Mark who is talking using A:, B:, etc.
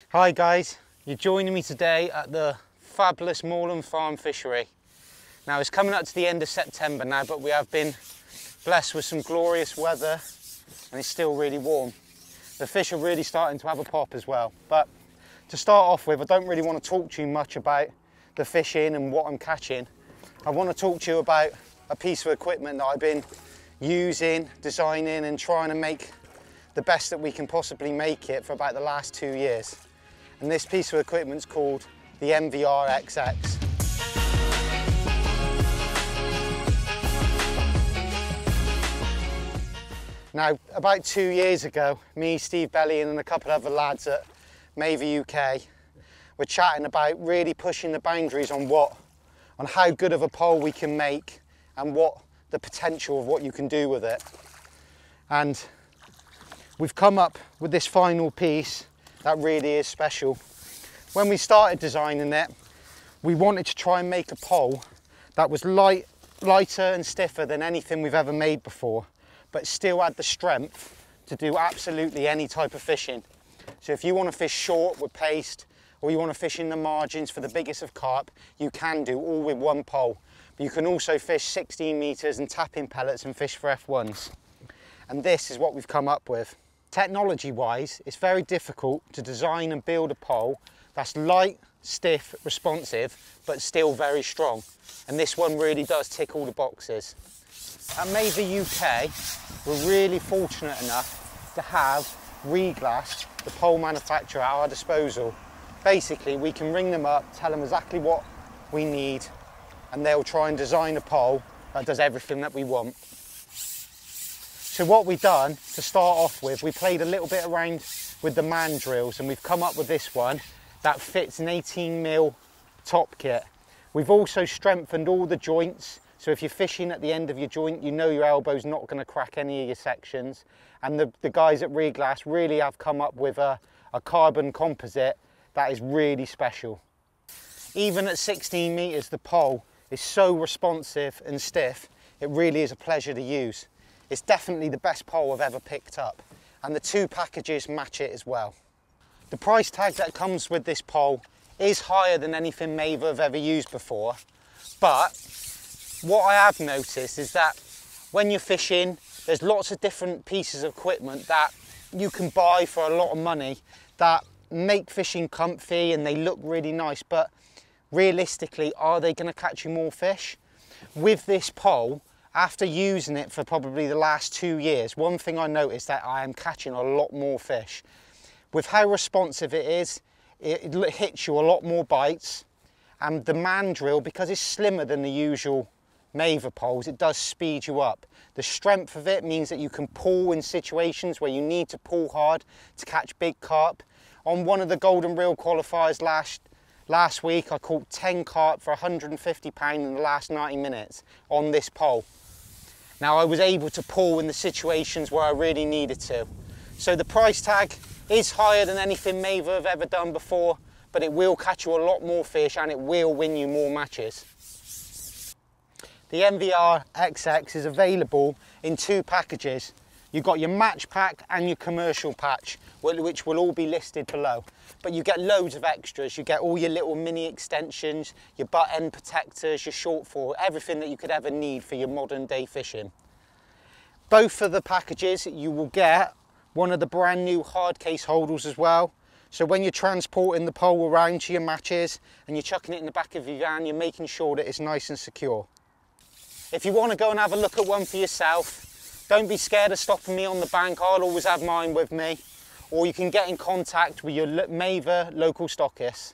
A: Hi guys, you're joining me today at the fabulous Moorlands Farm Fishery. Now it's coming up to the end of September now, but we have been blessed with some glorious weather and it's still really warm. The fish are really starting to have a pop as well. But to start off with, I don't really want to talk to you much about the fishing and what I'm catching. I want to talk to you about a piece of equipment that I've been using, designing and trying to make the best that we can possibly make it for about the last 2 years. And this piece of equipment is called the MVR XX. Now, about 2 years ago, me, Steve Bellion and a couple of other lads at Maver UK were chatting about really pushing the boundaries on how good of a pole we can make and what the potential of what you can do with it. And we've come up with this final piece that really is special. When we started designing it, we wanted to try and make a pole that was lighter and stiffer than anything we've ever made before, but still had the strength to do absolutely any type of fishing. So if you want to fish short with paste, or you want to fish in the margins for the biggest of carp, you can do all with one pole. But you can also fish 16 metres and tap in pellets and fish for F1s. And this is what we've come up with. Technology-wise, it's very difficult to design and build a pole that's light, stiff, responsive, but still very strong. And this one really does tick all the boxes. At Maver UK, we're really fortunate enough to have Reglassed, the pole manufacturer, at our disposal. Basically, we can ring them up, tell them exactly what we need, and they'll try and design a pole that does everything that we want. So what we've done to start off with, we played a little bit around with the mandrills and we've come up with this one that fits an 18mm top kit. We've also strengthened all the joints, so if you're fishing at the end of your joint, you know your elbow's not going to crack any of your sections. And the guys at Reglassed really have come up with a carbon composite that is really special. Even at 16 metres, the pole is so responsive and stiff, it really is a pleasure to use. It's definitely the best pole I've ever picked up, and the two packages match it as well. The price tag that comes with this pole is higher than anything Maver have ever used before, but what I have noticed is that when you're fishing, there's lots of different pieces of equipment that you can buy for a lot of money that make fishing comfy and they look really nice, but realistically, are they going to catch you more fish? With this pole, after using it for probably the last 2 years, one thing I noticed that I am catching a lot more fish. With how responsive it is, it hits you a lot more bites, and the mandrill, because it's slimmer than the usual Maver poles, it does speed you up. The strength of it means that you can pull in situations where you need to pull hard to catch big carp. On one of the golden reel qualifiers last week, I caught 10 carp for £150 in the last 90 minutes on this pole. Now I was able to pull in the situations where I really needed to. So the price tag is higher than anything Maver have ever done before, but it will catch you a lot more fish and it will win you more matches. The MVR XX is available in 2 packages. You've got your match pack and your commercial patch, which will all be listed below. But you get loads of extras. You get all your little mini extensions, your butt end protectors, your short fore, everything that you could ever need for your modern day fishing. Both of the packages, you will get one of the brand new hard case holders as well. So when you're transporting the pole around to your matches and you're chucking it in the back of your van, you're making sure that it's nice and secure. If you want to go and have a look at one for yourself, don't be scared of stopping me on the bank. I'll always have mine with me. Or you can get in contact with your Maver local stockists.